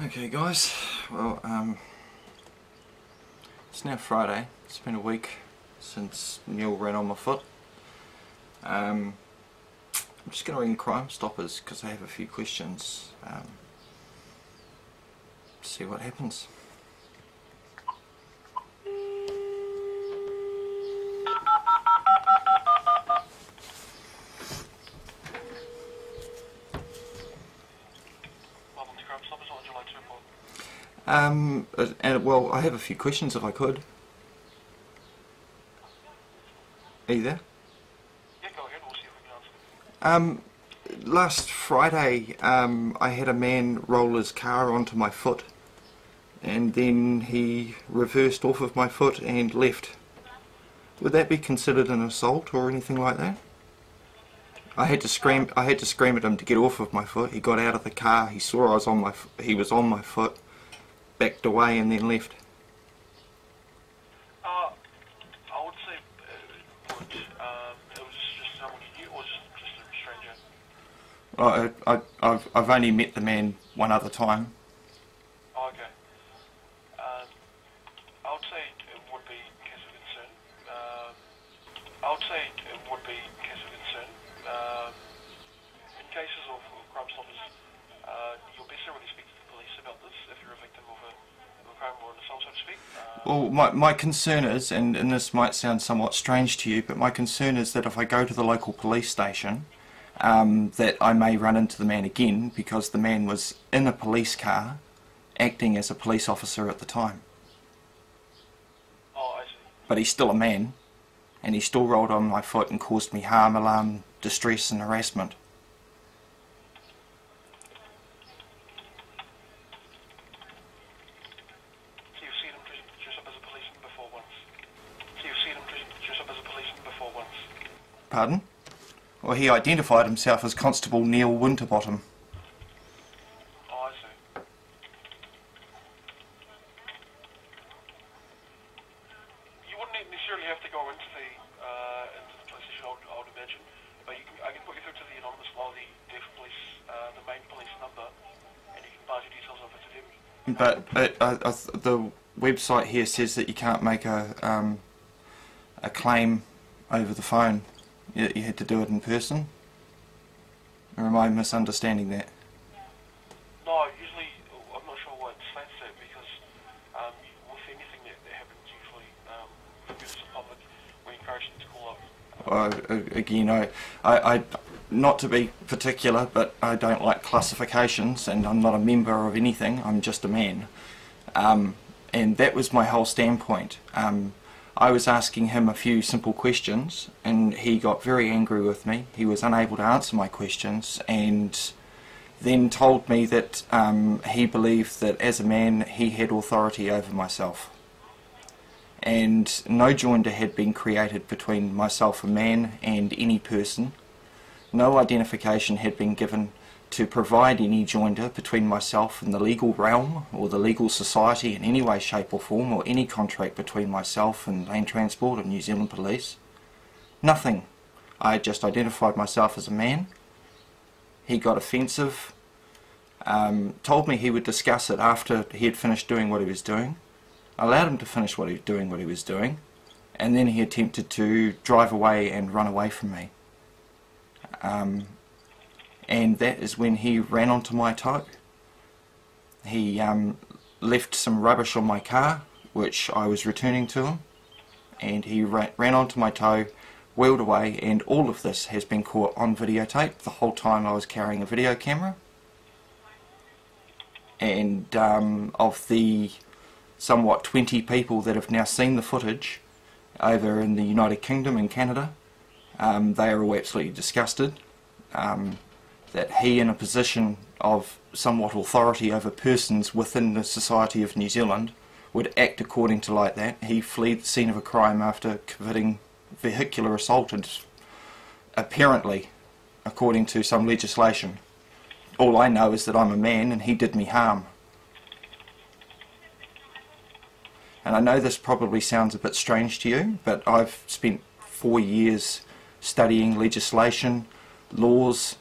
Okay guys, well it's now Friday. It's been a week since Neil ran on my foot. I'm just going to ring Crime Stoppers because I have a few questions. See what happens. Well, I have a few questions if I could. Are you there? Yeah, go ahead, we'll see if we can answer them. Last Friday, I had a man roll his car onto my foot, and then he reversed off of my foot and left. Would that be considered an assault or anything like that? I had to scream at him to get off of my foot. He got out of the car. He saw he was on my foot, backed away, and then left. I would say it was just someone you knew, or just a stranger? I've only met the man one other time. Oh, okay. I would say it would be case of concern. In cases of Crime Stoppers, you'll best really speak to the police about this if you're a victim of a crime or an assault, so to speak. Well, my concern is, and this might sound somewhat strange to you, but my concern is that if I go to the local police station, that I may run into the man again because the man was in a police car acting as a police officer at the time. Oh, I see. But he's still a man, and he still rolled on my foot and caused me harm, alarm, distress and harassment. So you've seen him dress up as a policeman before once? Pardon? Well, he identified himself as Constable Neil Winterbottom. Oh, I see. You wouldn't necessarily have to go into the police station, I would imagine, but I can put you through to the anonymous line, the main police number, and you can pass your details over to them. But the website here says that you can't make a claim over the phone. You had to do it in person? Or am I misunderstanding that? No, usually, I'm not sure why it states that, because with anything that happens, usually, for members of the public, we encourage them to call up. Again, I not to be particular, but I don't like classifications, and I'm not a member of anything, I'm just a man. And that was my whole standpoint. I was asking him a few simple questions and he got very angry with me. He was unable to answer my questions and then told me that he believed that as a man he had authority over myself. And no joinder had been created between myself, a man, and any person. No identification had been given to provide any joinder between myself and the legal realm or the legal society in any way, shape or form, or any contract between myself and Land Transport and New Zealand Police. Nothing. I just identified myself as a man. He got offensive, told me he would discuss it after he had finished doing what he was doing. I allowed him to finish what he was doing, and then he attempted to drive away and run away from me. And that is when he ran onto my toe. He left some rubbish on my car, which I was returning to him, and he ran onto my toe, wheeled away, and all of this has been caught on videotape the whole time I was carrying a video camera. And of the somewhat 20 people that have now seen the footage over in the United Kingdom and Canada, they are all absolutely disgusted. That he, in a position of somewhat authority over persons within the society of New Zealand, would act according to like that. He fled the scene of a crime after committing vehicular assault, and apparently, according to some legislation. All I know is that I'm a man and he did me harm. And I know this probably sounds a bit strange to you, but I've spent 4 years studying legislation, laws,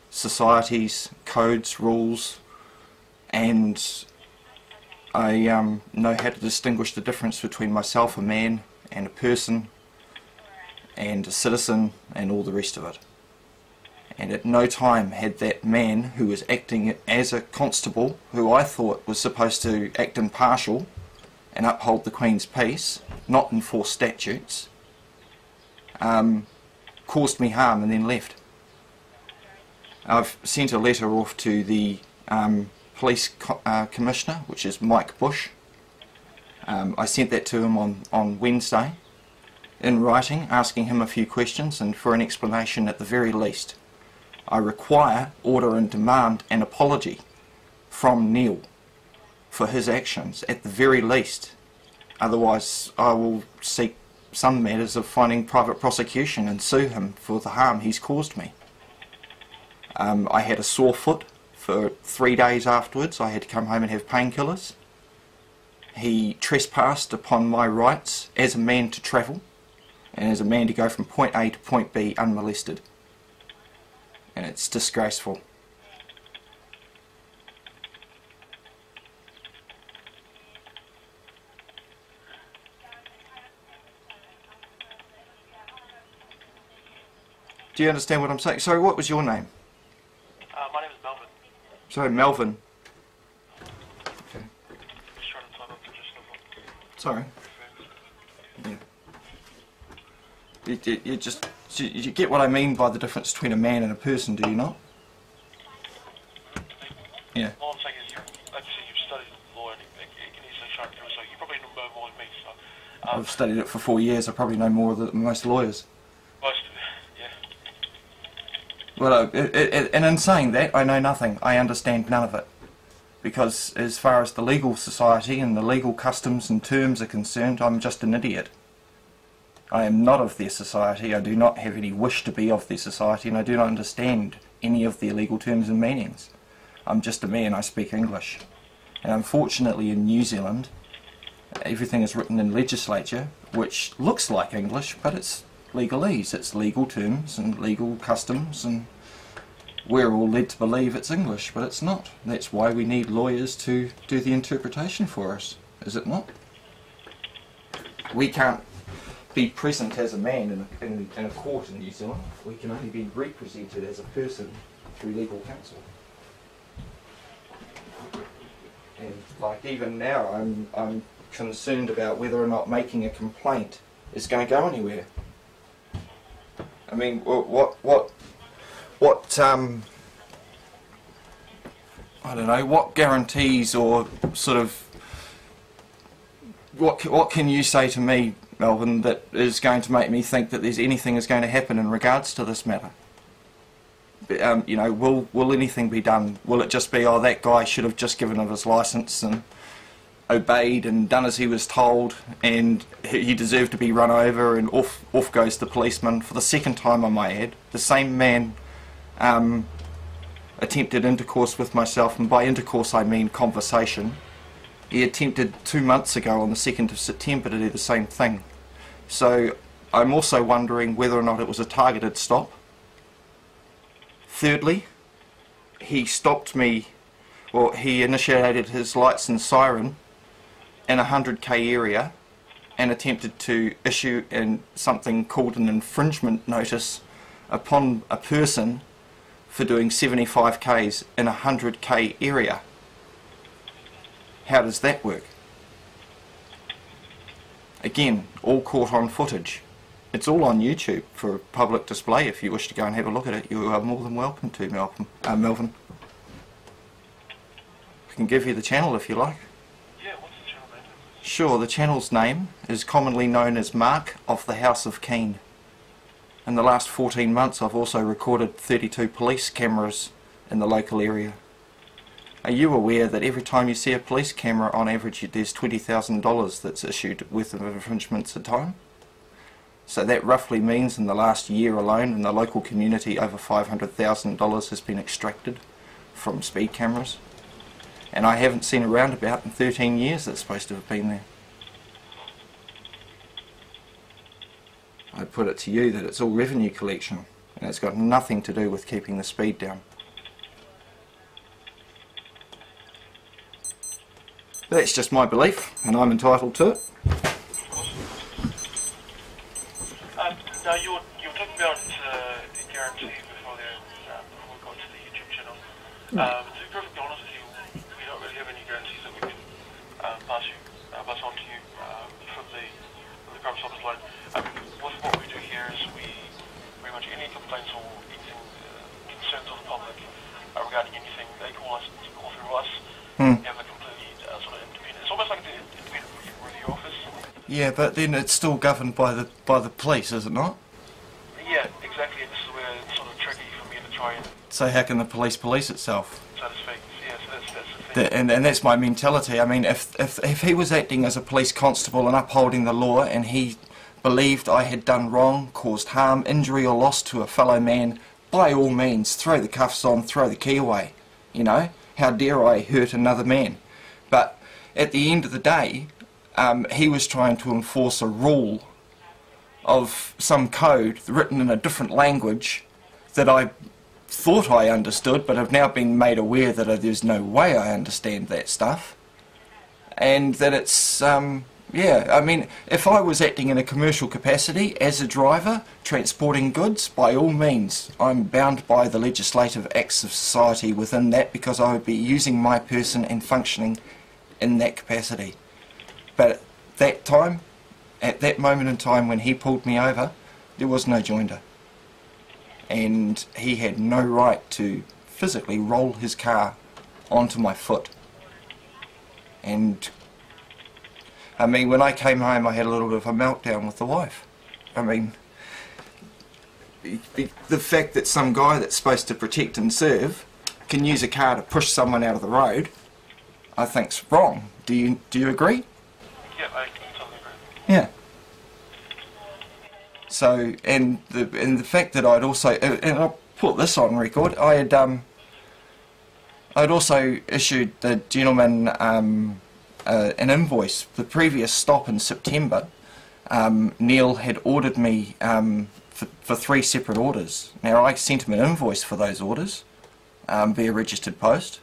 societies, codes, rules, and I know how to distinguish the difference between myself, a man, and a person, and a citizen, and all the rest of it. And at no time had that man who was acting as a constable, who I thought was supposed to act impartial and uphold the Queen's peace, not enforce statutes, caused me harm and then left. I've sent a letter off to the police commissioner, which is Mike Bush. I sent that to him on Wednesday in writing, asking him a few questions and for an explanation at the very least. I require, order and demand an apology from Neil for his actions at the very least. Otherwise I will seek some matters of finding private prosecution and sue him for the harm he's caused me. I had a sore foot for 3 days afterwards. I had to come home and have painkillers. He trespassed upon my rights as a man to travel and as a man to go from point A to point B unmolested. And it's disgraceful. Do you understand what I'm saying? Sorry, what was your name? My name is Melvin. Sorry, Melvin. Okay. Just trying to time up to just Sorry. Yeah. You get what I mean by the difference between a man and a person, do you not? Yeah. All I'm saying is, obviously you've studied law and you can easily shine through, so you probably know more than me. So, I've studied it for 4 years. I probably know more than most lawyers. Most, yeah. Well, and in saying that, I know nothing. I understand none of it. Because as far as the legal society and the legal customs and terms are concerned, I'm just an idiot. I am not of their society. I do not have any wish to be of their society, and I do not understand any of their legal terms and meanings. I'm just a man. I speak English. And unfortunately in New Zealand, everything is written in legislature, which looks like English, but it's legalese. It's legal terms and legal customs, and we're all led to believe it's English, but it's not. That's why we need lawyers to do the interpretation for us, is it not? We can't be present as a man in a court in New Zealand. We can only be represented as a person through legal counsel. And like even now, I'm concerned about whether or not making a complaint is going to go anywhere. I mean, what I don't know, what guarantees or sort of what can you say to me, Melvin, that is going to make me think that there's anything is going to happen in regards to this matter? You know, will anything be done? Will it just be, oh, that guy should have just given him his licence and obeyed and done as he was told, and he deserved to be run over, and off goes the policeman for the second time, I might add. The same man attempted intercourse with myself, and by intercourse I mean conversation. He attempted 2 months ago on the 2nd of September to do the same thing. So I'm also wondering whether or not it was a targeted stop. Thirdly, he stopped me, well, he initiated his lights and siren in a 100k area and attempted to issue something called an infringement notice upon a person for doing 75k's in a 100k area. How does that work? Again, all caught on footage. It's all on YouTube for public display. If you wish to go and have a look at it, you are more than welcome to, Melvin. I can give you the channel if you like. Yeah, what's the channel name? Sure, the channel's name is commonly known as Mark of the House of Keene. In the last 14 months I've also recorded 32 police cameras in the local area. Are you aware that every time you see a police camera, on average there's $20,000 that's issued worth of infringements a time? So that roughly means in the last year alone in the local community over $500,000 has been extracted from speed cameras. And I haven't seen a roundabout in 13 years that's supposed to have been there. I put it to you that it's all revenue collection, and it's got nothing to do with keeping the speed down. That's just my belief, and I'm entitled to it. Now you were talking about guarantee before we got to the YouTube channel. To be perfectly honest with you, we don't really have any guarantees that we can pass on to you from the Crime Stoppers line. What we do here is we pretty much any complaints or anything concerns of the public regarding anything, they call through us. We have a completely sort of independent. It's almost like the independent review office. Yeah, but then it's still governed by the police, is it not? Yeah, exactly. And this is where it's sort of tricky for me to try and. So how can the police police itself? So to speak. Yeah, so that's the thing. And that's my mentality. I mean, if he was acting as a police constable and upholding the law, and he believed I had done wrong, caused harm, injury or loss to a fellow man, by all means, throw the cuffs on, throw the key away. You know, how dare I hurt another man? But at the end of the day, he was trying to enforce a rule of some code written in a different language that I thought I understood, but have now been made aware that there's no way I understand that stuff. And that it's, yeah, I mean, if I was acting in a commercial capacity as a driver, transporting goods, by all means, I'm bound by the legislative acts of society within that, because I would be using my person and functioning in that capacity. But at that time, at that moment in time when he pulled me over, there was no joinder. And he had no right to physically roll his car onto my foot. And I mean, when I came home, I had a little bit of a meltdown with the wife. I mean, the fact that some guy that's supposed to protect and serve can use a car to push someone out of the road, I think's wrong. Do you agree? Yeah, I totally agree. Yeah. So, and the fact that I'd also, and I'll put this on record, I'd also issued the gentleman an invoice. The previous stop in September, Neil had ordered me for 3 separate orders. Now I sent him an invoice for those orders via registered post.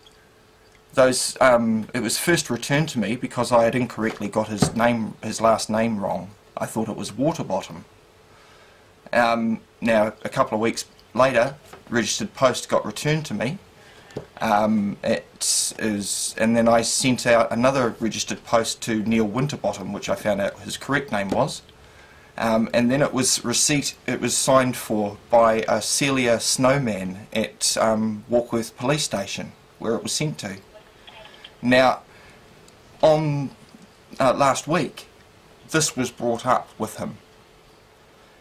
Those it was first returned to me because I had incorrectly got his last name wrong. I thought it was Winterbottom. Now a couple of weeks later, registered post got returned to me. And then I sent out another registered post to Neil Winterbottom, which I found out his correct name was. And then it was signed for by a Celia Snowman at Warkworth police station, where it was sent to. Now, on last week, this was brought up with him.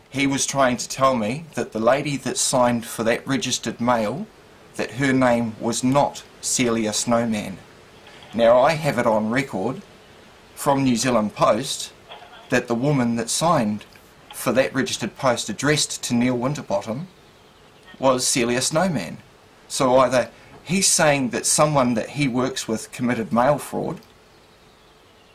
He was trying to tell me that the lady that signed for that registered mail, that her name was not Celia Snowman. Now I have it on record from New Zealand Post that the woman that signed for that registered post addressed to Neil Winterbottom was Celia Snowman. So either he's saying that someone that he works with committed mail fraud,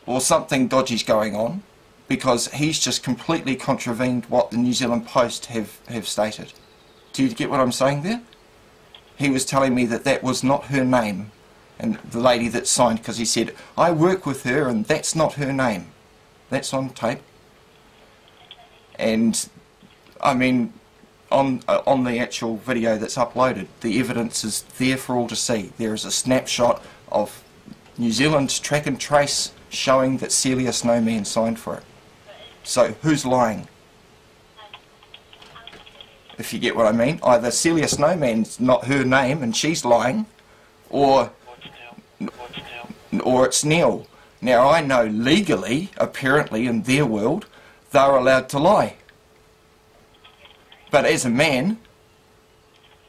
or something dodgy's going on, because he's just completely contravened what the New Zealand Post have stated. Do you get what I'm saying there? He was telling me that that was not her name, and the lady that signed, because he said, I work with her and that's not her name. That's on tape. And I mean, on the actual video that's uploaded, the evidence is there for all to see. There is a snapshot of New Zealand's track and trace showing that Celia Snowman signed for it. So who's lying? If you get what I mean, either Celia Snowman's not her name and she's lying, or it's Neil. Now I know legally, apparently in their world, they're allowed to lie. But as a man,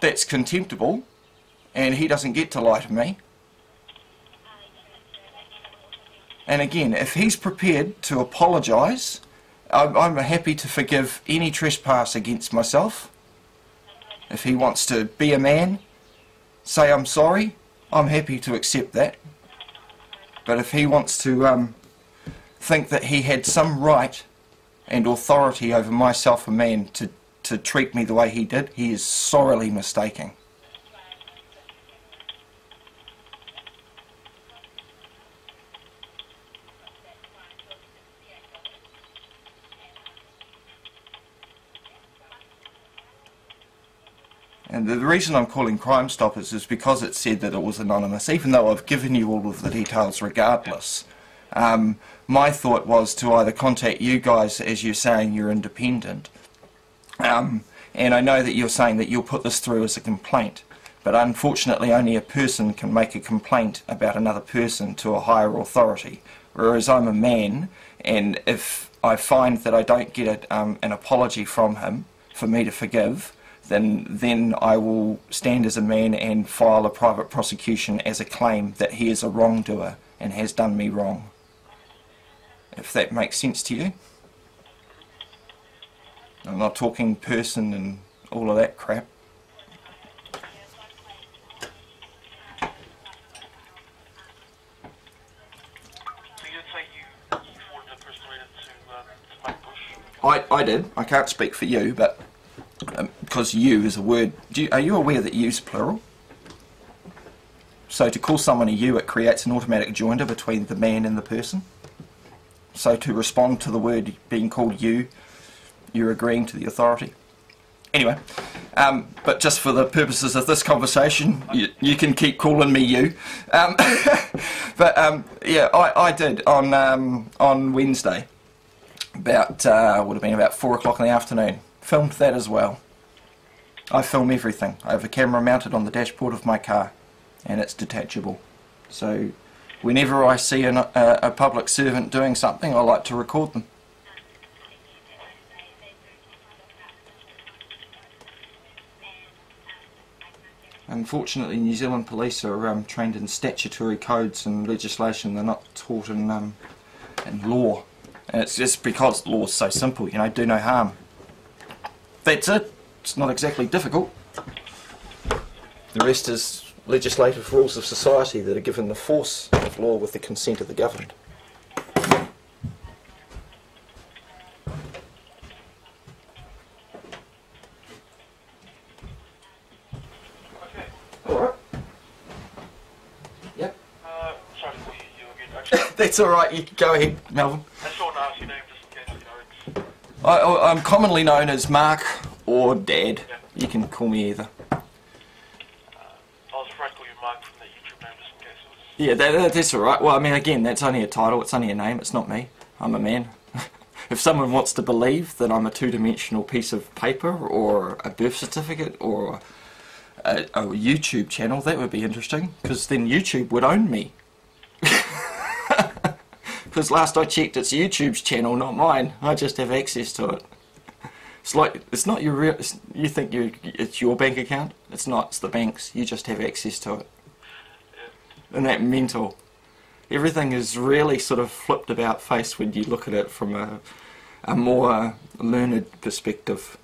that's contemptible, and he doesn't get to lie to me. And again, if he's prepared to apologise, I'm happy to forgive any trespass against myself. If he wants to be a man, say I'm sorry, I'm happy to accept that. But if he wants to think that he had some right and authority over myself, a man, to treat me the way he did, he is sorely mistaken. And the reason I'm calling Crime Stoppers is because it said that it was anonymous, even though I've given you all of the details regardless. My thought was to either contact you guys, as you're saying you're independent, and I know that you're saying that you'll put this through as a complaint, but unfortunately only a person can make a complaint about another person to a higher authority, whereas I'm a man, and if I find that I don't get an apology from him for me to forgive, then I will stand as a man and file a private prosecution as a claim that he is a wrongdoer and has done me wrong. If that makes sense to you. I'm not talking person and all of that crap. I did. I can't speak for you, but because you is a word. Are you aware that you's plural? So to call someone a you, it creates an automatic joinder between the man and the person. So to respond to the word being called you, you're agreeing to the authority. Anyway, but just for the purposes of this conversation, you can keep calling me you. Yeah, I did on Wednesday. About would have been about 4 o'clock in the afternoon. Filmed that as well. I film everything. I have a camera mounted on the dashboard of my car, and it's detachable. So whenever I see a public servant doing something, I like to record them. Unfortunately, New Zealand police are trained in statutory codes and legislation. They're not taught in law. And it's just because law is so simple, you know, do no harm. That's it. It's not exactly difficult. The rest is legislative rules of society that are given the force of law with the consent of the governed. Alright. Yep. Sorry to call you again, actually. That's alright, you can go ahead, Melvin. I just want to ask your name just in case you know it's... I'm commonly known as Mark or Dad. Yeah. You can call me either. I was afraid to call you Mark from the YouTube name just in case it was... Yeah, that's alright. Well, I mean, again, that's only a title, it's only a name, it's not me. I'm a man. If someone wants to believe that I'm a two-dimensional piece of paper or a birth certificate or a YouTube channel, that would be interesting, because then YouTube would own me. Because last I checked, it's YouTube's channel, not mine. I just have access to it. It's like, it's not your real, you think it's your bank account? It's not, it's the bank's. You just have access to it. Yeah. Isn't that mental? Everything is really sort of flipped about face when you look at it from a more learned perspective.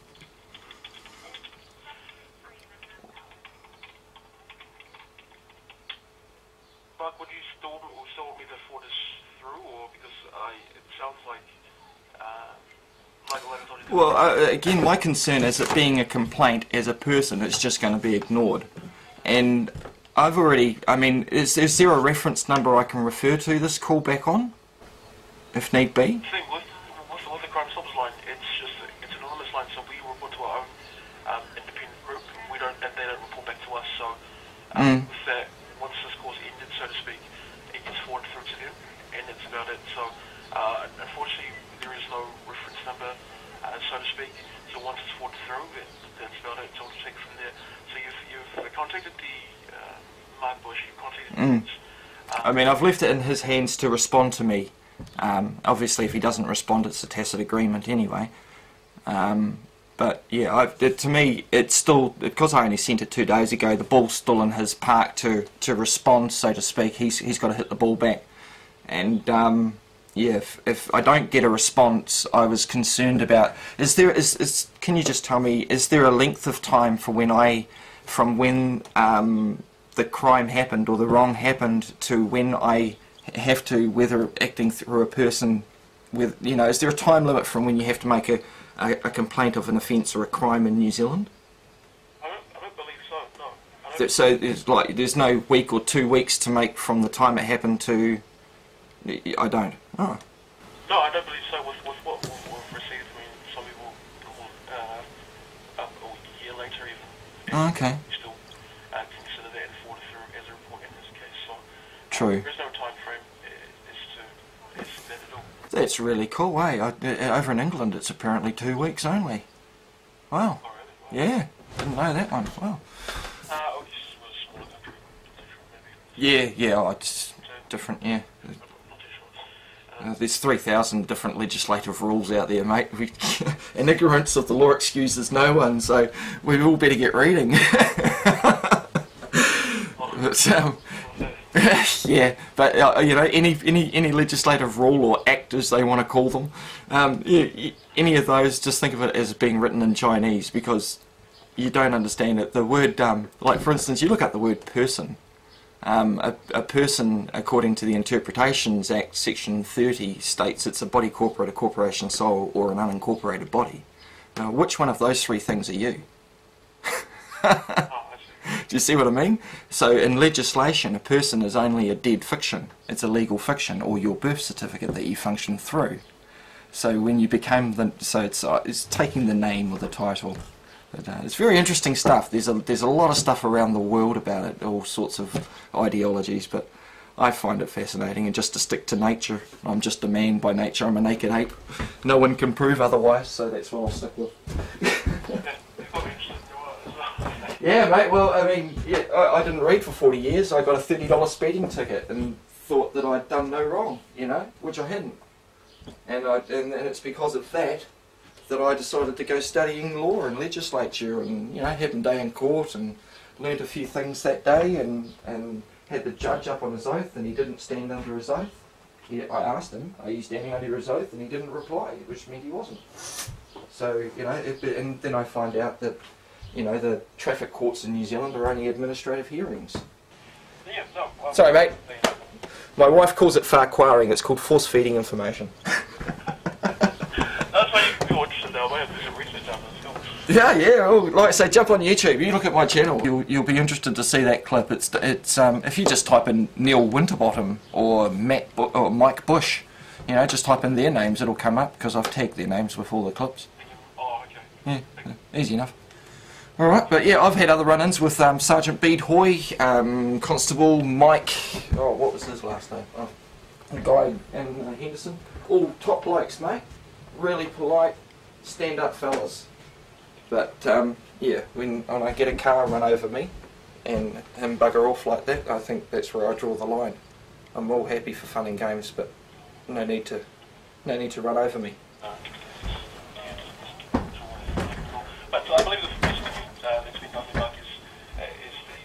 Mark, would you still want me to forward this through, or because it sounds like a letter's already... Well, again, my concern is that being a complaint as a person, it's just going to be ignored. And I've already, I mean, is there a reference number I can refer to this call back on, if need be? The thing with the Crime Stoppers line, it's an anonymous line, so we report to our own independent group. We don't, and they don't report back to us. So with that, once this call's ended, so to speak, it gets forwarded through to them, and that's about it. So unfortunately, there is no reference number, so to speak. So once it's forwarded through, that's about it. So we'll take it from there. So you've contacted the Mark Bush, you've contacted I mean, I've left it in his hands to respond to me. Obviously, if he doesn't respond, it's a tacit agreement anyway. But yeah, to me, it's still, because I only sent it 2 days ago, the ball's still in his park to respond, so to speak. He's got to hit the ball back. And yeah, if I don't get a response, I was concerned about, can you just tell me, is there a length of time for from when the crime happened or the wrong happened to when I have to, whether acting through a person with, you know, is there a time limit from when you have to make a complaint of an offence or a crime in New Zealand? I don't believe so, no. So it's like, there's no week or 2 weeks to make from the time it happened to, I don't. Oh. No, I don't believe so. With what we've received, I mean, some people call a year later even. Oh, okay. you still consider that and forward it through as a report in this case. So True. there's no time frame as to that at all. That's really cool, eh? Over in England it's apparently 2 weeks only. Wow. Oh, really? Yeah, didn't know that one. Wow. Oh, this was a smaller country, maybe. Yeah, oh, it's different, yeah. Not too sure. There's 3,000 different legislative rules out there, mate. And ignorance of the law excuses no one, so we all better get reading. But, yeah, but you know, any legislative rule or act, as they want to call them, any of those, just think of it as being written in Chinese, because you don't understand it. The word, like for instance, you look up the word person. A person, according to the Interpretations Act, Section 30, states it's a body corporate, a corporation sole, or an unincorporated body. Now, which one of those three things are you? Do you see what I mean? So in legislation, a person is only a dead fiction. It's a legal fiction, or your birth certificate that you function through. So when you become the, so it's taking the name or the title. But, it's very interesting stuff. There's a lot of stuff around the world about it, all sorts of ideologies, but I find it fascinating. And just to stick to nature, I'm just a man by nature. I'm a naked ape. No one can prove otherwise, so that's what I'll stick with. Yeah, mate, well, I mean, yeah, I didn't read for 40 years. I got a $30 speeding ticket and thought that I'd done no wrong, you know, which I hadn't. And it's because of that I decided to go studying law and legislature and, you know, had a day in court and learnt a few things that day and had the judge up on his oath, and he didn't stand under his oath. I asked him, are you standing under his oath? And he didn't reply, which meant he wasn't. So, you know, and then I find out that, you know, the traffic courts in New Zealand are only administrative hearings. Yeah, no, sorry, mate. My wife calls it farquaring. It's called force-feeding information. That's why you can be interested now. I have to do some research after this film. Yeah. Oh, like I say, jump on YouTube. You look at my channel. You'll be interested to see that clip. It's if you just type in Neil Winterbottom or Mike Bush, you know, just type in their names, it'll come up because I've tagged their names with all the clips. Oh, okay. Yeah, easy enough. Alright, but yeah, I've had other run-ins with Sergeant Bede Hoy, Constable Mike, oh, what was his last name? Oh, a guy in Henderson. All top blokes, mate. Really polite, stand-up fellas. But, yeah, when I get a car run over me and him bugger off like that, I think that's where I draw the line. I'm all happy for fun and games, but no need to run over me. But I believe the first thing that's been done in Mark is the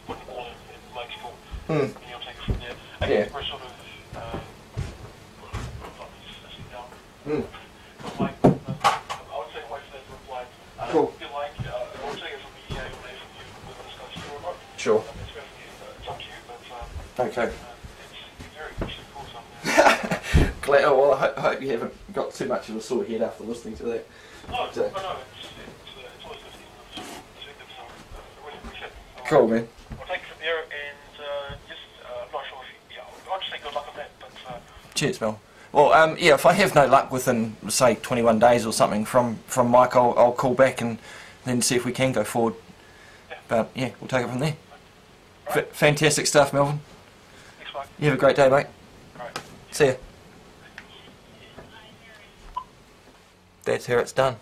putting the ball in Mike's court, and he'll take it from there. I think we're sort of down. Mike, I would say wait for that to reply. Cool. If you like, I would say it will be able to from you whether this goes through or not. Sure. It's up to you, but okay. It's very interesting cool something. Glad, oh, well, I hope you haven't got too much of a sore head after listening to that. No, So, it's always good to hear so I really appreciate it. cool, man. I'll take it from there and just, I'm not sure if you, I'll just say good luck on that, but Cheers, Mel. Well, yeah, if I have no luck within, say, 21 days or something from Mike, I'll call back and then see if we can go forward. yeah. But, yeah, we'll take it from there. Right. Fantastic stuff, Melvin. Thanks, Mike. You have a great day, mate. Alright. See ya. That's how it's done.